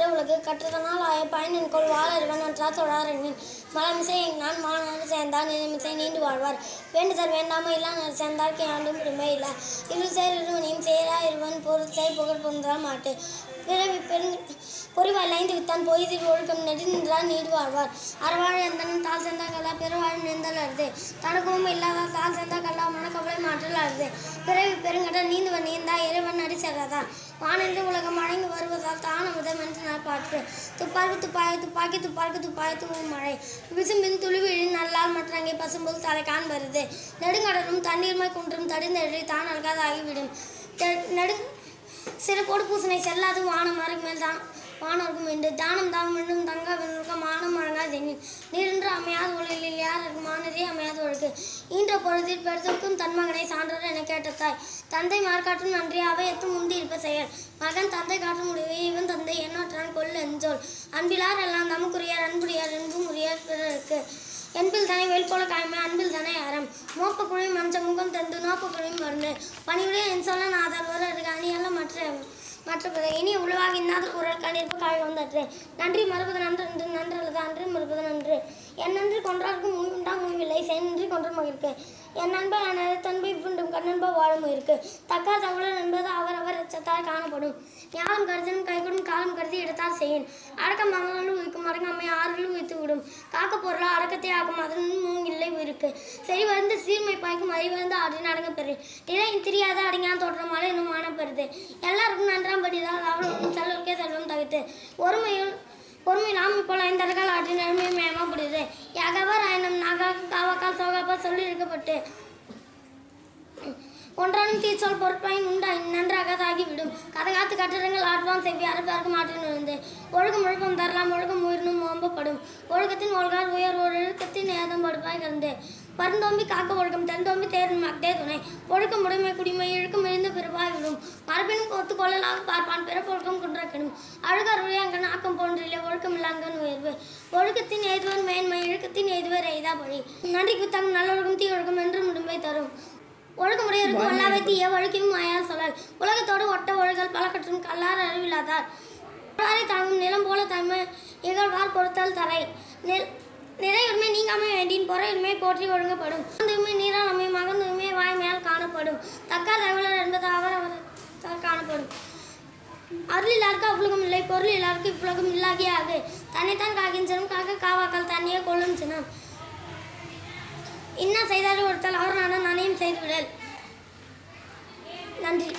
உலகு கற்றதனால் ஆய பயனின்கொள் வாழறிவன் நன்றார் தொழாரெண்ணின் மலமிசை நான் மாணவர் சேர்ந்தார் நிலைமிசை நீண்டு வாழ்வார் வேண்டுதல் வேண்டாமல் இல்லா சேர்ந்தார்க்கு ஆண்டும் பெருமை இல்லை இருள் சேர் இருவனையும் சேரா இருவன் பொருள் செய் புகழ் பொருந்தால் மாட்டு பிறவி பொறிவாள் ஐந்து வித்தான் பொய்தில் ஒழுக்கம் நெடுநின்றார் நீடு வாழ்வார் அறவாழ் எந்தன் தாள் சேர்ந்தா கல்லா பிறவாழ் நின்றல் அறுது தனக்கும் இல்லாத தாள் சேர்ந்தா கல்லா மனக்கவலை மாற்றல் அறுது பிறவி பெருங்கடல் நீந்துவன் நீந்தா இறைவன் அடி சேர்றதான் வானென்று உலகம் அடைந்து வருவதால் தான் அமுதம் என்று நான் பாற்று துப்பாக்கி துப்பாக்கி துப்பாக்கி துப்பாக்கி துப்பாக்கி தூவும் மழை விசும்பின் துளிவிழின் நல்லால் மற்றங்கே பசும்போல் தலைக்கான் வருது நெடுங்கடலும் தண்ணீர்மை குன்றும் தடிந்தெழி தான் அல்காதாகிவிடும் சிறப்போடு பூசனை செல்லாது வானம் மறைக்கு மேல் தான் வானோர்க்கும் உண்டு தானம் தாம் மீண்டும் தங்க வெண்ணுக்கம் மானம் வழங்காது நீரென்று அமையாத ஒளியில் யார் மானரே அமையாத ஒழுக்கு ஈன்ற பொழுதில் பெருத்துக்கும் தன் மகனை சான்றோர் என கேட்ட தாய் தந்தை மார்காட்டும் நன்றி அவை எத்தும் முந்தி இருப்ப செயல் மகன் தந்தை காட்டும் முடிவு இவன் தந்தை எண்ணற்றான் கொல் எஞ்சொல் அன்பிலார் எல்லாம் தமக்குரியார் அன்புடையார் என்பும் உரியார் பிறருக்கு என்பில் தானே வெல் போல காய்மை அன்பில் தானே அறம் மோப்ப குழியும் மஞ்ச முகம் தந்து நோப்ப குழியும் மருந்து பணிவுடைய என் சொல்ல நாதர் ஒரு அணியெல்லாம் மற்ற இனி உழவாக இன்னாத குரல் கணிப்பு காய் வந்தற்று நன்றி மறுபது நன்று நன்றல்லது அன்று மறுபது நன்று என் நன்றி கொன்றார்க்கும் முன்னுண்டா முன்வில்லை சென்றி கொன்ற மகிழ்க்கு என் நண்பா என் தன்பை இவ்வுண்டும் கண்ணன்பா வாழும் இருக்கு தக்கார் தகவலர் என்பது அவர் எச்சத்தால் காணப்படும் ஞானம் கருதனும் கைகூடும் காலம் கருதி எடுத்தால் செய்யும் அடக்கம் மகனும் உயிக்கும் அடங்கம்மை ஆறுகளும் உயித்து விடும் காக்க பொருளா அடக்கத்தை ஆக்கும் அதன் மூங்கில்லை உயிருக்கு சரி வந்து சீர்மை பாய்க்கும் அறிவந்து ஆடின் அடங்க பெறு நிலையும் தெரியாத அடங்கியான் தோற்றமால இன்னும் மானப்பெறுது எல்லாருக்கும் நன்றாம் படிதால் அவளுக்கும் செல்வருக்கே செல்வம் தவிர்த்து பொறுமை நாம் இப்போ ஐந்தர்கள் ஆற்றின் நன்மை மேம்படுது யாகவர் ஆயினம் நாகாக காவாக்கால் சோகாப்பா சொல்லி இருக்கப்பட்டு ஒன்றானும் தீச்சொல் பொறுப்பாயின் உண்டா நன்றாக தாகிவிடும் கதகாத்து கட்டிடங்கள் ஆட்டுவான் செவ்வி அரப்பாருக்கு மாற்றின் விழுந்து ஒழுக்கம் ஒழுக்கம் தரலாம் ஒழுக்கம் உயிரினும் ஓம்பப்படும் ஒழுக்கத்தின் ஒழுகால் உயர் ஒழுக்கத்தின் ஏதம் படுப்பாய் கலந்து பருந்தோம்பி காக்க ஒழுக்கம் தென்தோம்பி தேரும் மக்தே துணை ஒழுக்கம் உடைமை குடிமை இழுக்கம் எழுந்து பிறப்பாகிவிடும் மரபினும் கொத்து கொள்ளலாக பார்ப்பான் பிறப்பொழுக்கம் குன்றாக்கணும் அழுகருடைய அங்கன் ஆக்கம் போன்றில்லை ஒழுக்கம் இல்லாங்கன் உயர்வு ஒழுக்கத்தின் எய்துவர் மேன்மை இழுக்கத்தின் எய்துவர் எய்தா பழி நன்றிக்கு தங்கும் நல்லொழுக்கம் தீ ஒழுக்கம் என்று முடிவை தரும் ஒழுக்கமுடையவருக்கு வல்லாவை தீய வழுக்கையும் மாயால் சொல்லல் உலகத்தோடு ஒட்ட ஒழுகல் பலக்கற்றும் கல்லார் அறிவில்லாதார் தாங்கும் நிலம் போல தன்மை இகழ்வார் பொறுத்தல் தரை நிறையுரிமை நீங்காமை வேண்டின் பொறையுரிமை போற்றி ஒழுங்கப்படும் மகந்துரிமை நீரால் அமை மகந்துரிமை வாய்மையால் காணப்படும் தக்கார் தகவலர் என்பது அவரவரால் காணப்படும் அருள் இல்லாருக்கு அவ்வுலகம் இல்லை பொருள் இல்லாருக்கு இவ்வுலகம் இல்லாகிய ஆகு தன்னைத்தான் காக்கின்றனும் காக்க காவாக்கால் தண்ணியை கொள்ளும் சினம் இன்னும் செய்தாலும் ஒருத்தல் அவர் நானும் நானேயும் செய்துவிடல் நன்றி.